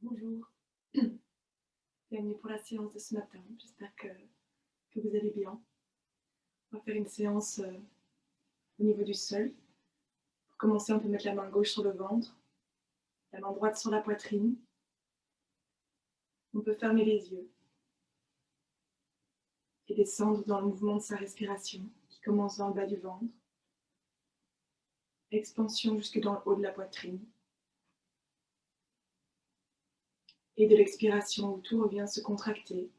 Bonjour, bienvenue pour la séance de ce matin. J'espère que vous allez bien. On va faire une séance au niveau du sol. Pour commencer, on peut mettre la main gauche sur le ventre, la main droite sur la poitrine. On peut fermer les yeux et descendre dans le mouvement de sa respiration qui commence dans le bas du ventre. Expansion jusque dans le haut de la poitrine. Et de l'expiration où tout revient se contracter.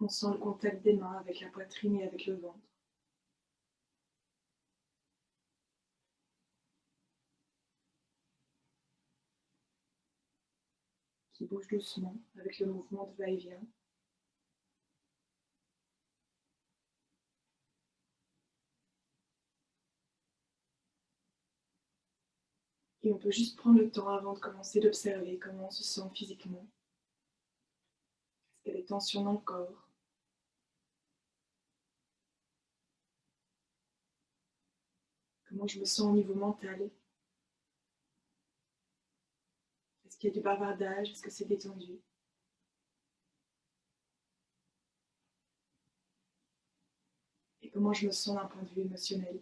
On sent le contact des mains avec la poitrine et avec le ventre. Qui bouge doucement avec le mouvement de va-et-vient. Et on peut juste prendre le temps avant de commencer d'observer comment on se sent physiquement. Est-ce qu'il y a des tensions dans le corps? Comment je me sens au niveau mental? Est-ce qu'il y a du bavardage? Est-ce que c'est détendu? Et comment je me sens d'un point de vue émotionnel?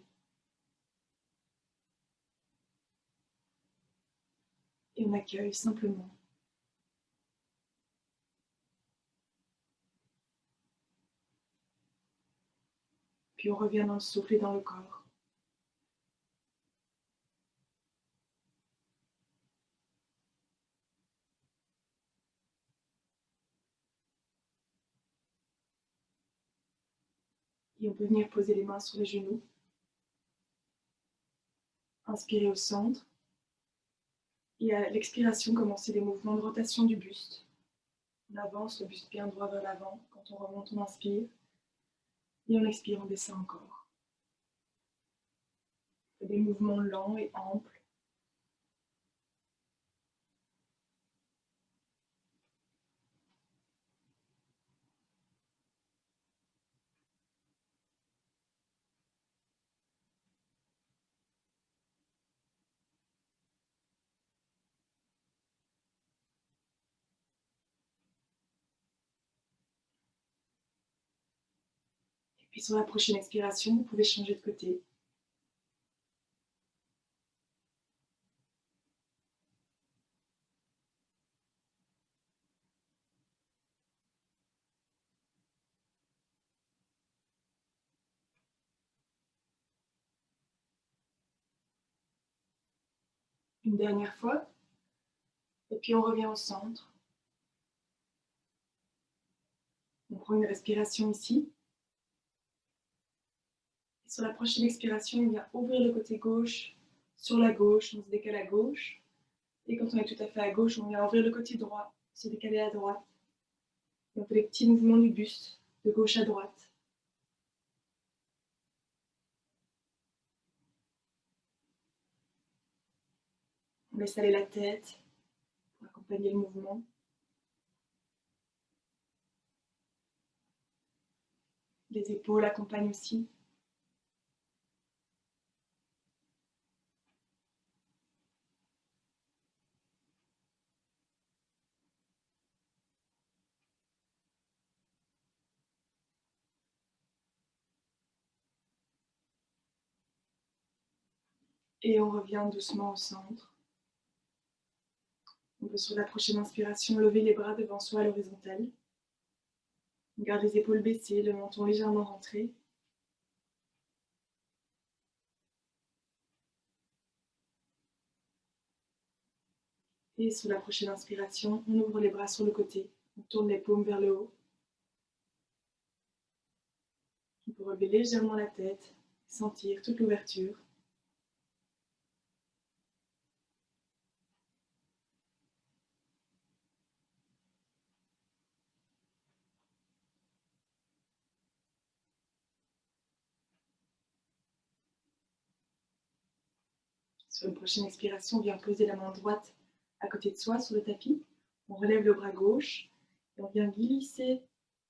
Et on accueille simplement. Puis on revient dans le souffle et dans le corps. Et on peut venir poser les mains sur les genoux. Inspirer au centre. Et à l'expiration, commencer des mouvements de rotation du buste. On avance le buste bien droit vers l'avant. Quand on remonte, on inspire. Et on expire, on descend encore. Des mouvements lents et amples. Et puis sur la prochaine expiration, vous pouvez changer de côté. Une dernière fois. Et puis on revient au centre. On prend une respiration ici. Et sur la prochaine expiration, on vient ouvrir le côté gauche sur la gauche, on se décale à gauche. Et quand on est tout à fait à gauche, on vient ouvrir le côté droit, se décaler à droite. Et on fait les petits mouvements du buste, de gauche à droite. On laisse aller la tête pour accompagner le mouvement. Les épaules accompagnent aussi. Et on revient doucement au centre. On peut sur la prochaine inspiration lever les bras devant soi à l'horizontale. On garde les épaules baissées, le menton légèrement rentré. Et sous la prochaine inspiration, on ouvre les bras sur le côté. On tourne les paumes vers le haut. On peut relever légèrement la tête, sentir toute l'ouverture. Sur une prochaine expiration, on vient poser la main droite à côté de soi sur le tapis. On relève le bras gauche et on vient glisser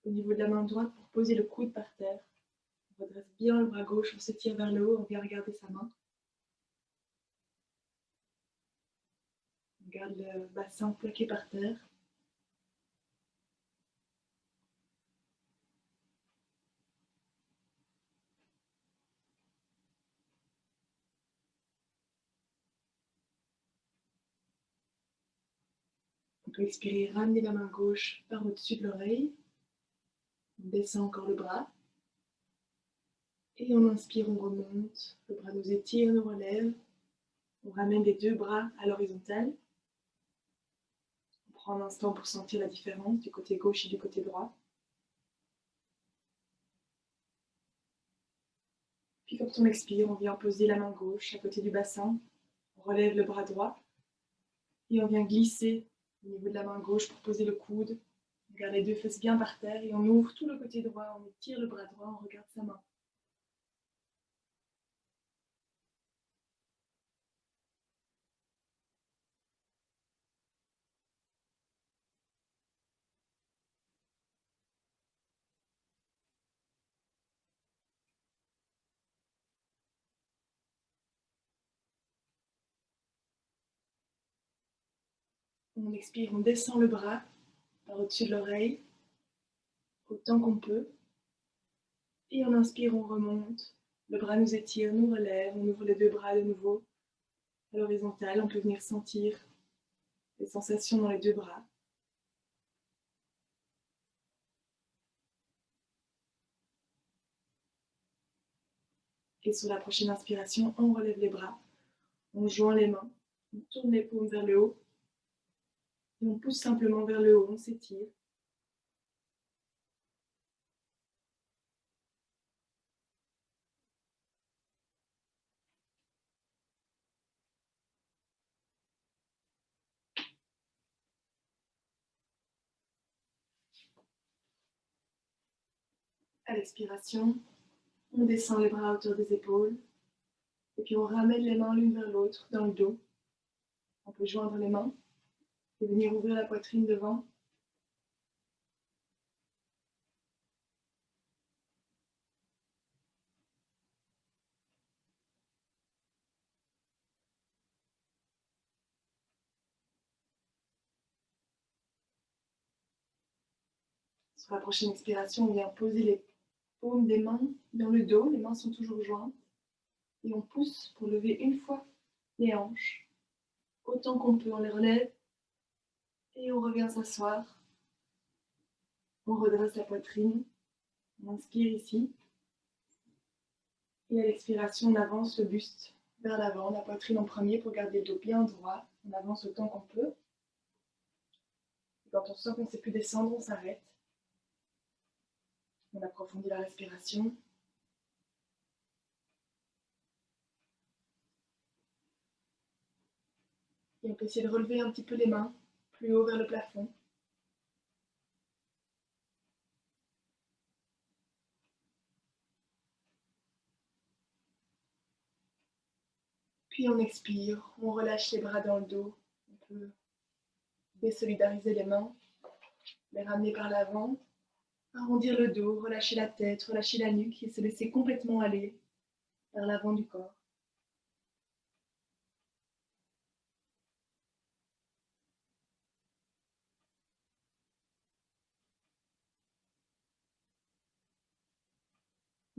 au niveau de la main droite pour poser le coude par terre. On redresse bien le bras gauche, on se tire vers le haut, on vient regarder sa main. On garde le bassin plaqué par terre. On peut expirer, ramener la main gauche par au-dessus de l'oreille. On descend encore le bras. Et on inspire, on remonte. Le bras nous étire, nous relève. On ramène les deux bras à l'horizontale. On prend un instant pour sentir la différence du côté gauche et du côté droit. Puis quand on expire, on vient poser la main gauche à côté du bassin. On relève le bras droit. Et on vient glisser au niveau de la main gauche pour poser le coude. On garde les deux fesses bien par terre et on ouvre tout le côté droit. On étire le bras droit, on regarde sa main. On expire, on descend le bras par au-dessus de l'oreille, autant qu'on peut. Et on inspire, on remonte. Le bras nous étire, nous relève. On ouvre les deux bras de nouveau à l'horizontale. On peut venir sentir les sensations dans les deux bras. Et sur la prochaine inspiration, on relève les bras. On joint les mains. On tourne les paumes vers le haut. Et on pousse simplement vers le haut. On s'étire. À l'expiration, on descend les bras à hauteur des épaules. Et puis on ramène les mains l'une vers l'autre dans le dos. On peut joindre les mains et venir ouvrir la poitrine devant. Sur la prochaine expiration, on vient poser les paumes des mains dans le dos. Les mains sont toujours jointes. Et on pousse pour lever une fois les hanches. Autant qu'on peut, on les relève. Et on revient s'asseoir. On redresse la poitrine. On inspire ici. Et à l'expiration, on avance le buste vers l'avant, la poitrine en premier pour garder le dos bien droit. On avance autant qu'on peut. Et quand on sent qu'on ne sait plus descendre, on s'arrête. On approfondit la respiration. Et on peut essayer de relever un petit peu les mains plus haut vers le plafond. Puis on expire, on relâche les bras dans le dos. On peut désolidariser les mains, les ramener par l'avant, arrondir le dos, relâcher la tête, relâcher la nuque et se laisser complètement aller vers l'avant du corps.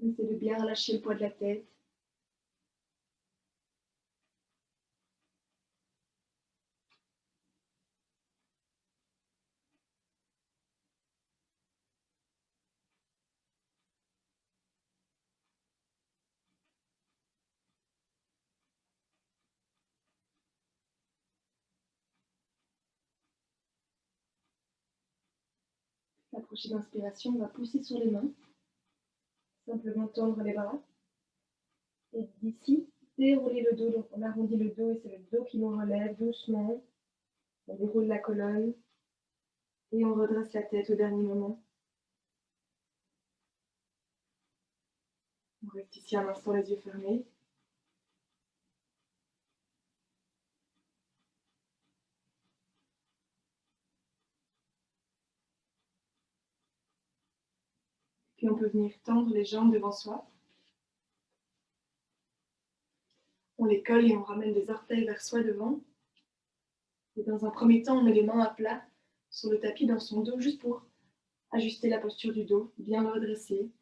Essayez de bien relâcher le poids de la tête. La prochaine inspiration, on va pousser sur les mains. Simplement tendre les bras. Et d'ici, dérouler le dos. Donc on arrondit le dos et c'est le dos qui nous relève doucement. On déroule la colonne. Et on redresse la tête au dernier moment. On reste ici un instant les yeux fermés. Puis on peut venir tendre les jambes devant soi. On les colle et on ramène les orteils vers soi devant. Et dans un premier temps, on met les mains à plat sur le tapis dans son dos, juste pour ajuster la posture du dos, bien le redresser.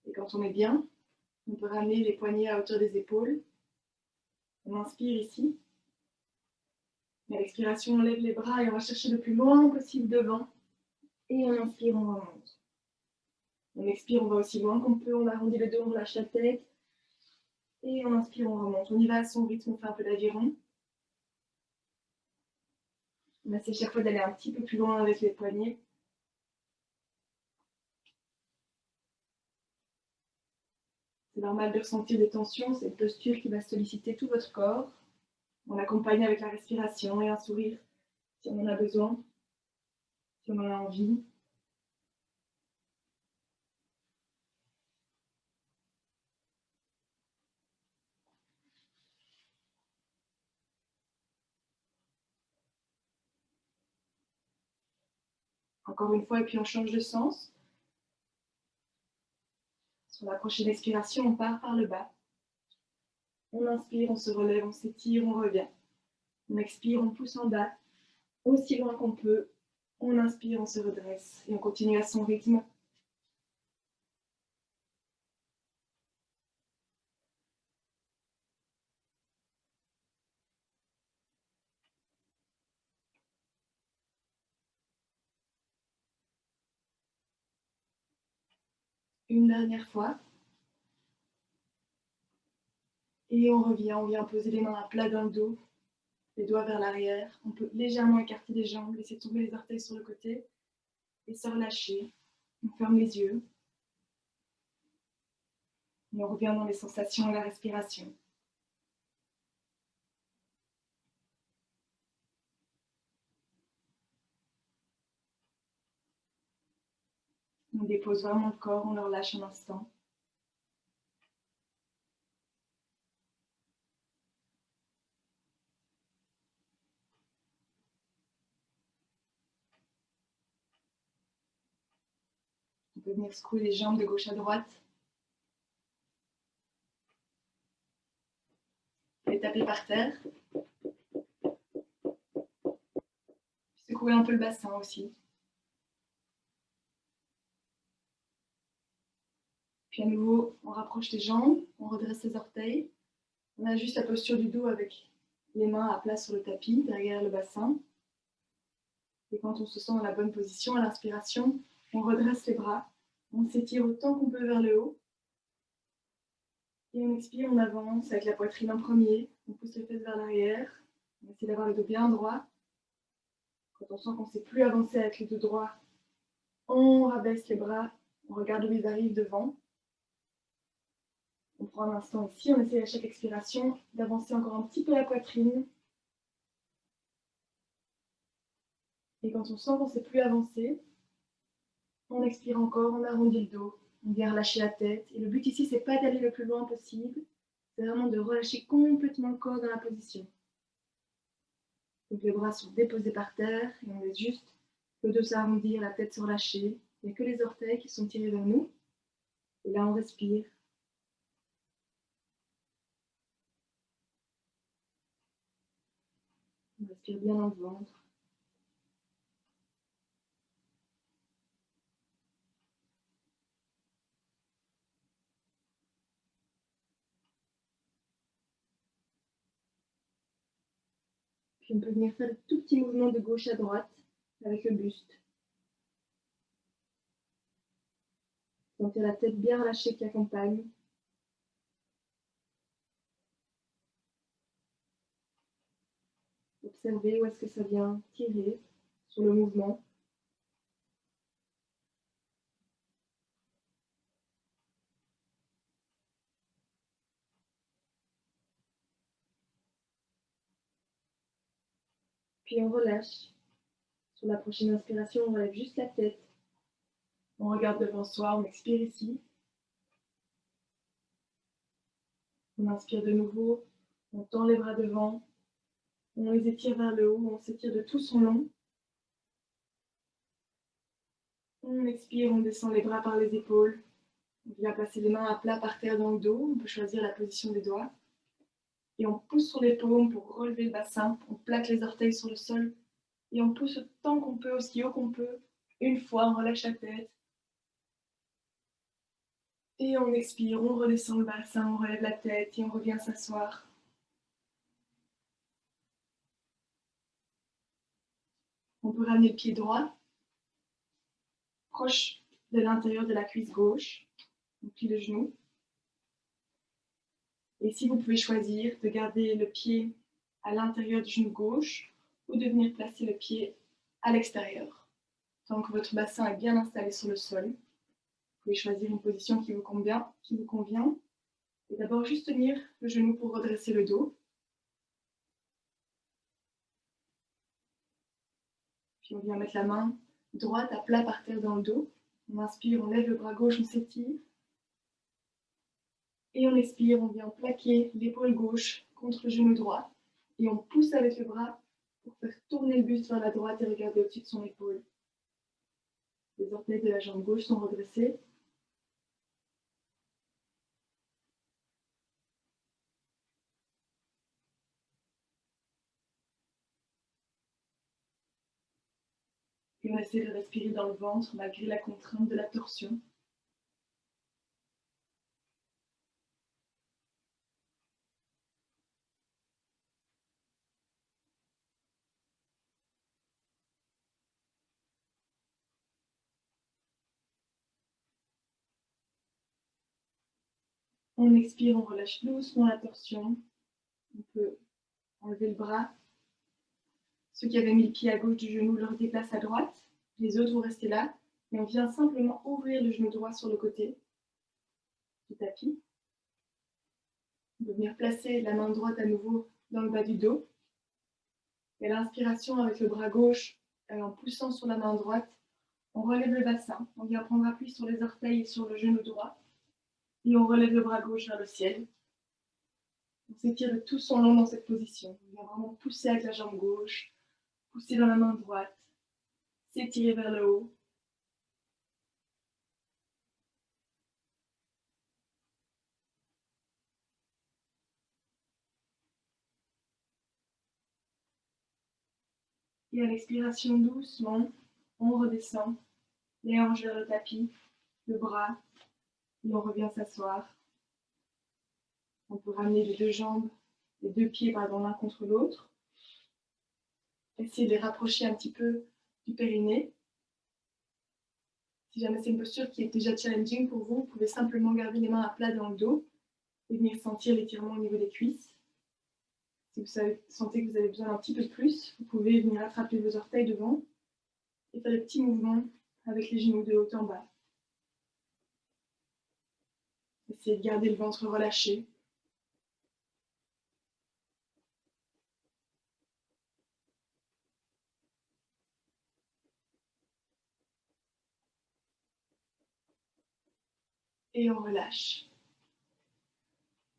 Et quand on est bien, on peut ramener les poignets à hauteur des épaules. On inspire ici. Et à l'expiration, on lève les bras et on va chercher le plus loin possible devant. Et on inspire, on remonte. On expire, on va aussi loin qu'on peut. On arrondit le dos, on lâche la tête. Et on inspire, on remonte. On y va à son rythme, on fait un peu d'aviron. On essaie chaque fois d'aller un petit peu plus loin avec les poignets. C'est normal de ressentir des tensions, c'est une posture qui va solliciter tout votre corps. On l'accompagne avec la respiration et un sourire si on en a besoin, si on en a envie. Encore une fois, et puis on change de sens. Sur la prochaine expiration, on part par le bas. On inspire, on se relève, on s'étire, on revient. On expire, on pousse en bas, aussi loin qu'on peut. On inspire, on se redresse et on continue à son rythme. Une dernière fois. Et on revient, on vient poser les mains à plat dans le dos, les doigts vers l'arrière. On peut légèrement écarter les jambes, laisser tomber les orteils sur le côté et se relâcher. On ferme les yeux. Et on revient dans les sensations et la respiration. On dépose vraiment le corps, on le relâche un instant. On peut venir secouer les jambes de gauche à droite. Les taper par terre. Secouer un peu le bassin aussi. Puis à nouveau, on rapproche les jambes, on redresse les orteils. On ajuste la posture du dos avec les mains à plat sur le tapis, derrière le bassin. Et quand on se sent dans la bonne position, à l'inspiration, on redresse les bras. On s'étire autant qu'on peut vers le haut. Et on expire, on avance avec la poitrine en premier. On pousse les fesses vers l'arrière. On essaie d'avoir le dos bien droit. Quand on sent qu'on ne sait plus avancer avec le dos droit, on rabaisse les bras. On regarde où ils arrivent devant. On prend un instant ici. On essaie à chaque expiration d'avancer encore un petit peu la poitrine. Et quand on sent qu'on ne sait plus avancer, on expire encore, on arrondit le dos. On vient relâcher la tête. Et le but ici, c'est pas d'aller le plus loin possible. C'est vraiment de relâcher complètement le corps dans la position. Donc les bras sont déposés par terre et on laisse juste le dos s'arrondir, la tête se relâcher. Il n'y a que les orteils qui sont tirés vers nous. Et là, on respire. On respire bien dans le ventre. Puis on peut venir faire de tout petits mouvements de gauche à droite avec le buste. Sentir la tête bien relâchée qui accompagne. Observer où est-ce que ça vient tirer sur le mouvement. Puis on relâche. Sur la prochaine inspiration, on relève juste la tête. On regarde devant soi, on expire ici. On inspire de nouveau, on tend les bras devant, on les étire vers le haut, on s'étire de tout son long. On expire, on descend les bras par les épaules. On vient placer les mains à plat par terre dans le dos. On peut choisir la position des doigts. Et on pousse sur les paumes pour relever le bassin. On plaque les orteils sur le sol. Et on pousse autant qu'on peut, aussi haut qu'on peut. Une fois, on relâche la tête. Et on expire, on redescend le bassin, on relève la tête et on revient s'asseoir. On peut ramener le pied droit, proche de l'intérieur de la cuisse gauche. On plie le genou. Et ici, vous pouvez choisir de garder le pied à l'intérieur du genou gauche ou de venir placer le pied à l'extérieur. Tant que votre bassin est bien installé sur le sol, vous pouvez choisir une position qui vous convient. Et d'abord, juste tenir le genou pour redresser le dos. Puis on vient mettre la main droite à plat par terre dans le dos. On inspire, on lève le bras gauche, on s'étire. Et on expire, on vient plaquer l'épaule gauche contre le genou droit. Et on pousse avec le bras pour faire tourner le buste vers la droite et regarder au-dessus de son épaule. Les orteils de la jambe gauche sont redressés. Et on essaie de respirer dans le ventre malgré la contrainte de la torsion. On expire, on relâche doucement la torsion. On peut enlever le bras. Ceux qui avaient mis le pied à gauche du genou le redéplacent à droite. Les autres vont rester là. Et on vient simplement ouvrir le genou droit sur le côté du tapis. On peut venir placer la main droite à nouveau dans le bas du dos. Et à l'inspiration, avec le bras gauche, en poussant sur la main droite, on relève le bassin. On vient prendre appui sur les orteils et sur le genou droit. Et on relève le bras gauche vers le ciel. On s'étire de tout son long dans cette position. On vient vraiment pousser avec la jambe gauche, pousser dans la main droite, s'étirer vers le haut. Et à l'expiration, doucement, on redescend, les hanches vers le tapis, le bras, et on revient s'asseoir. On peut ramener les deux jambes, les deux pieds l'un contre l'autre. Essayez de les rapprocher un petit peu du périnée. Si jamais c'est une posture qui est déjà challenging pour vous, vous pouvez simplement garder les mains à plat dans le dos et venir sentir l'étirement au niveau des cuisses. Si vous sentez que vous avez besoin d'un petit peu plus, vous pouvez venir attraper vos orteils devant et faire des petits mouvements avec les genoux de haut en bas. Essayez de garder le ventre relâché. Et on relâche.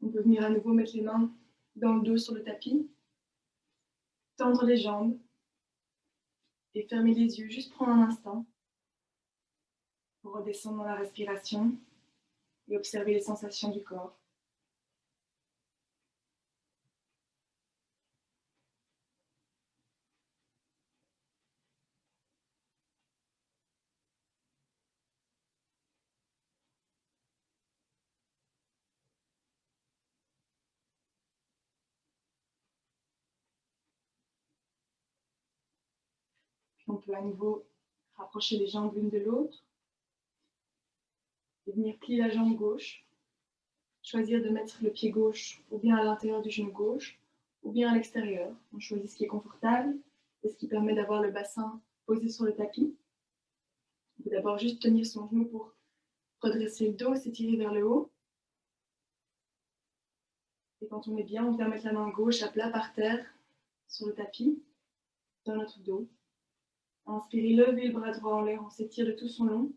On peut venir à nouveau mettre les mains dans le dos sur le tapis, tendre les jambes et fermer les yeux, juste prendre un instant pour redescendre dans la respiration et observer les sensations du corps. Puis on peut à nouveau rapprocher les jambes l'une de l'autre et venir plier la jambe gauche. Choisir de mettre le pied gauche ou bien à l'intérieur du genou gauche ou bien à l'extérieur. On choisit ce qui est confortable et ce qui permet d'avoir le bassin posé sur le tapis. On peut d'abord juste tenir son genou pour redresser le dos, s'étirer vers le haut. Et quand on est bien, on vient mettre la main gauche à plat par terre sur le tapis, dans notre dos. Inspirez, levez le bras droit en l'air, on s'étire de tout son long.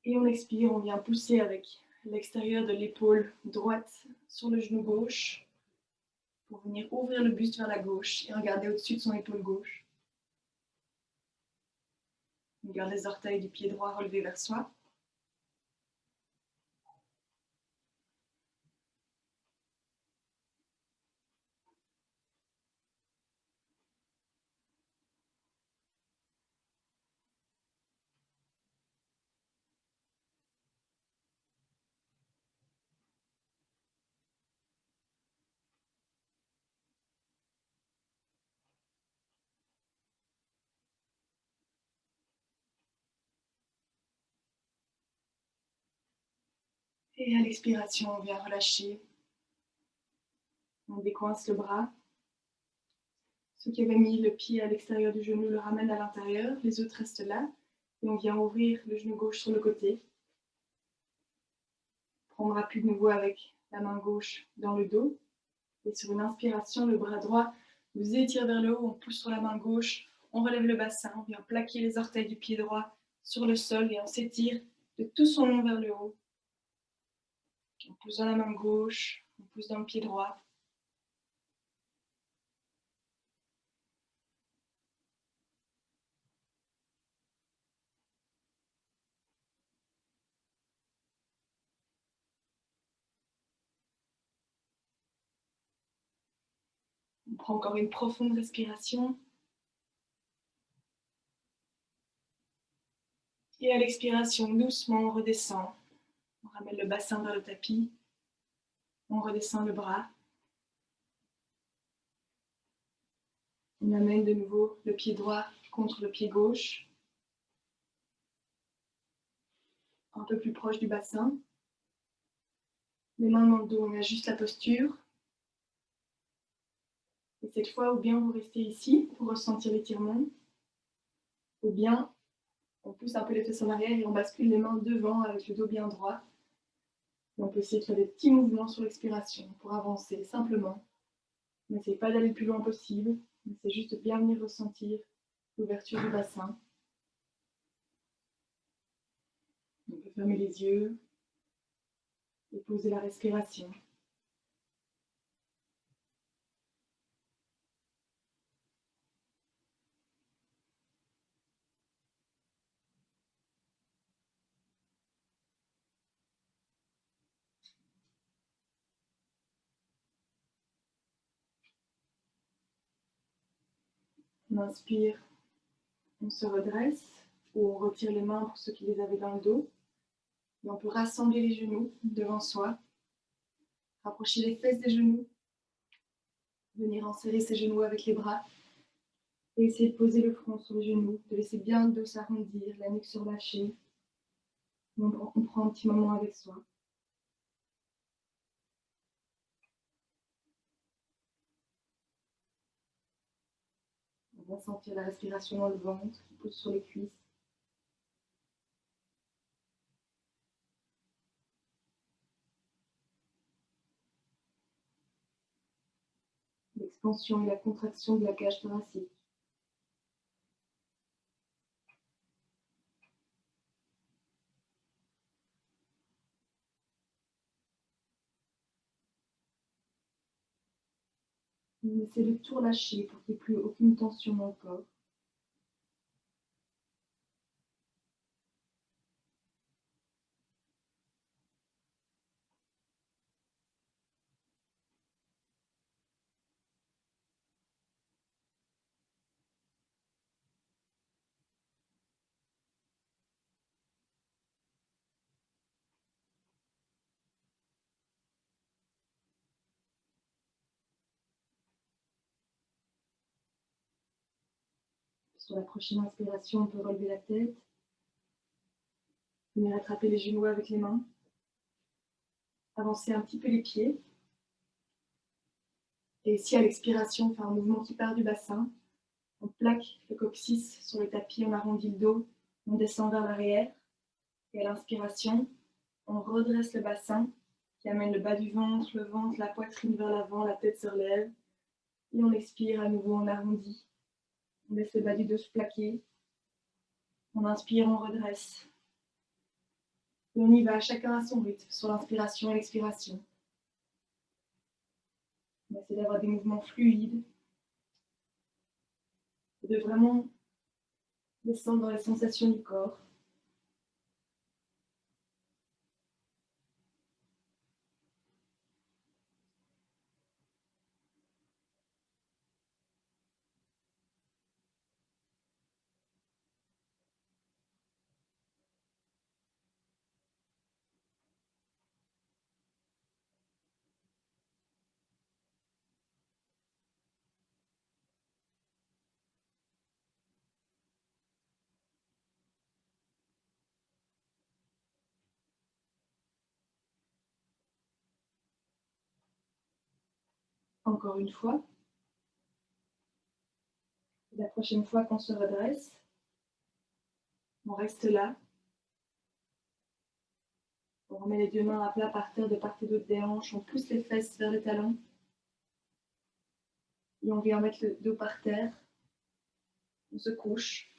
Et on expire, on vient pousser avec l'extérieur de l'épaule droite sur le genou gauche pour venir ouvrir le buste vers la gauche et regarder au-dessus de son épaule gauche. On garde les orteils du pied droit relevés vers soi. Et à l'expiration, on vient relâcher. On décoince le bras. Ceux qui avaient mis le pied à l'extérieur du genou le ramènent à l'intérieur. Les autres restent là. Et on vient ouvrir le genou gauche sur le côté. Prendre appui de nouveau avec la main gauche dans le dos. Et sur une inspiration, le bras droit vous étire vers le haut. On pousse sur la main gauche. On relève le bassin. On vient plaquer les orteils du pied droit sur le sol et on s'étire de tout son long vers le haut. On pousse dans la main gauche. On pousse dans le pied droit. On prend encore une profonde respiration. Et à l'expiration, doucement, on redescend. On ramène le bassin vers le tapis. On redescend le bras. On amène de nouveau le pied droit contre le pied gauche. Un peu plus proche du bassin. Les mains dans le dos, on ajuste la posture. Et cette fois, ou bien vous restez ici pour ressentir l'étirement, ou bien on pousse un peu les fesses en arrière et on bascule les mains devant avec le dos bien droit. Et on peut essayer de faire des petits mouvements sur l'expiration pour avancer simplement. N'essayez pas d'aller le plus loin possible, mais c'est juste de bien venir ressentir l'ouverture du bassin. On peut fermer les yeux et poser la respiration. On inspire, on se redresse, ou on retire les mains pour ceux qui les avaient dans le dos. Et on peut rassembler les genoux devant soi, rapprocher les fesses des genoux, venir enserrer ses genoux avec les bras et essayer de poser le front sur les genoux, de laisser bien le dos s'arrondir, la nuque se relâcher. On prend un petit moment avec soi. On va sentir la respiration dans le ventre qui pousse sur les cuisses. L'expansion et la contraction de la cage thoracique. On essaie de tout relâcher pour qu'il n'y ait plus aucune tension dans le corps. Sur la prochaine inspiration, on peut relever la tête, venir attraper les genoux avec les mains, avancer un petit peu les pieds. Et ici, à l'expiration, on fait un mouvement qui part du bassin. On plaque le coccyx sur le tapis, on arrondit le dos, on descend vers l'arrière. Et à l'inspiration, on redresse le bassin qui amène le bas du ventre, la poitrine vers l'avant, la tête se relève. Et on expire à nouveau, on arrondit. On laisse le bas du dos se plaquer. On inspire, on redresse. Et on y va, chacun à son rythme, sur l'inspiration et l'expiration. On essaie d'avoir des mouvements fluides. Et de vraiment Descendre dans les sensations du corps. Encore une fois. La prochaine fois qu'on se redresse, on reste là. On remet les deux mains à plat par terre de part et d'autre des hanches. On pousse les fesses vers les talons. Et on vient mettre le dos par terre. On se couche.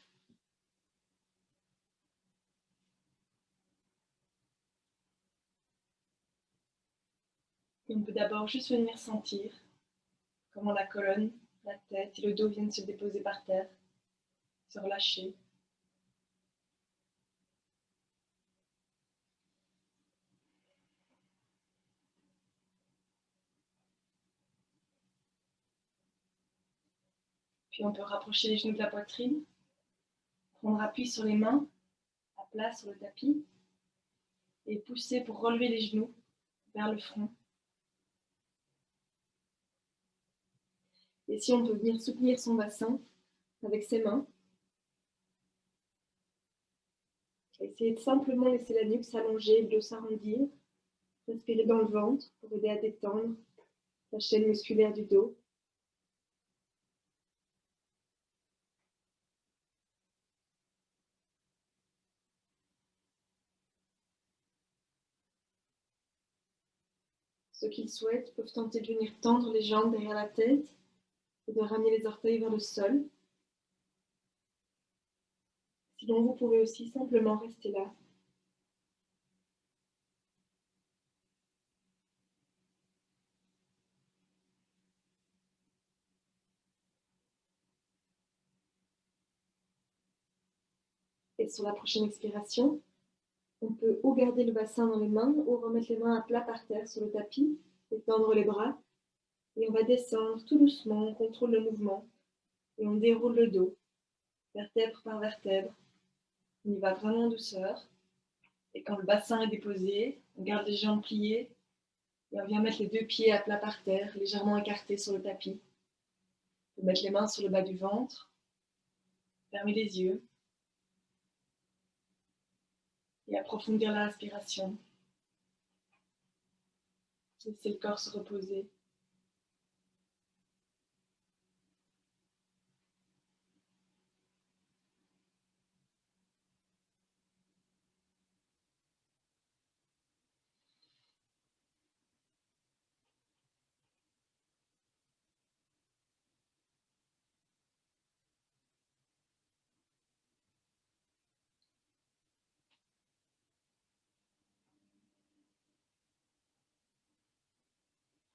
Et on peut d'abord juste venir sentir comment la colonne, la tête et le dos viennent se déposer par terre, se relâcher. Puis on peut rapprocher les genoux de la poitrine, prendre appui sur les mains, à plat sur le tapis, et pousser pour relever les genoux vers le front. Et si on peut venir soutenir son bassin avec ses mains, essayez de simplement laisser la nuque s'allonger, le dos s'arrondir, respirer dans le ventre pour aider à détendre la chaîne musculaire du dos. Ceux qui le souhaitent peuvent tenter de venir tendre les jambes derrière la tête et de ramener les orteils vers le sol. Sinon, vous pouvez aussi simplement rester là. Et sur la prochaine expiration, on peut ou garder le bassin dans les mains ou remettre les mains à plat par terre sur le tapis et tendre les bras. Et on va descendre tout doucement, on contrôle le mouvement et on déroule le dos, vertèbre par vertèbre. On y va vraiment en douceur. Et quand le bassin est déposé, on garde les jambes pliées et on vient mettre les deux pieds à plat par terre, légèrement écartés sur le tapis. On peut mettre les mains sur le bas du ventre, fermer les yeux et approfondir la respiration. Laisser le corps se reposer.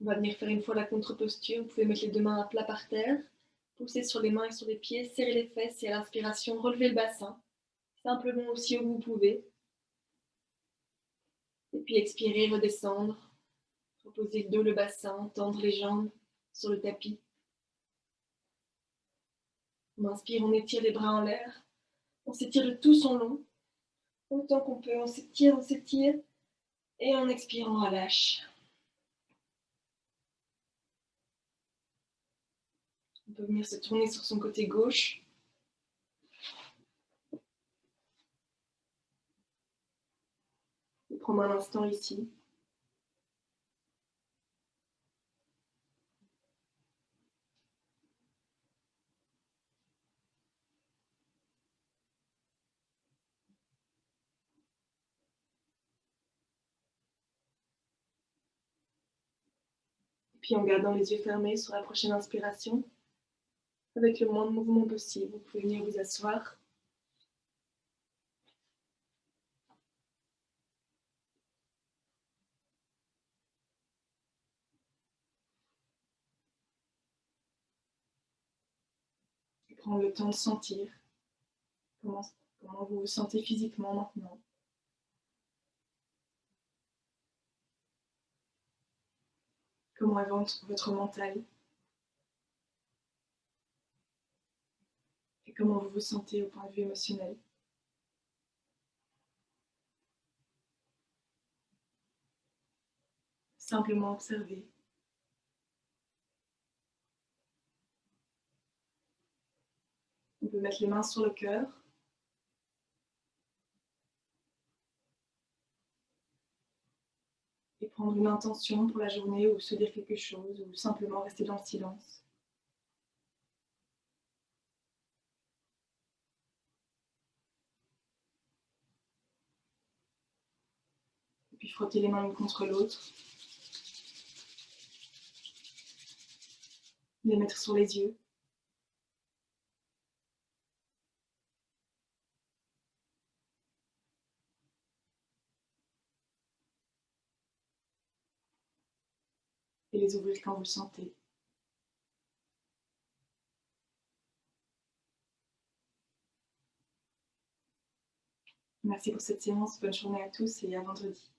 On va venir faire une fois la contre-posture. Vous pouvez mettre les deux mains à plat par terre, pousser sur les mains et sur les pieds, serrer les fesses et à l'inspiration, relever le bassin. Simplement aussi où vous pouvez. Et puis expirer, redescendre. Reposer le dos, le bassin, tendre les jambes sur le tapis. On inspire, on étire les bras en l'air. On s'étire de tout son long. Autant qu'on peut, on s'étire, on s'étire. Et en expirant, on relâche. On peut venir se tourner sur son côté gauche. Et prendre un instant ici. Puis en gardant les yeux fermés sur la prochaine inspiration, avec le moins de mouvement possible, vous pouvez venir vous asseoir. Et prendre le temps de sentir Comment, comment vous vous sentez physiquement maintenant? Comment est votre mental? Et comment vous vous sentez au point de vue émotionnel? Simplement observer. On peut mettre les mains sur le cœur et prendre une intention pour la journée ou se dire quelque chose ou simplement rester dans le silence. Et puis frotter les mains l'une contre l'autre, les mettre sur les yeux. Et les ouvrir quand vous le sentez. Merci pour cette séance, bonne journée à tous et à vendredi.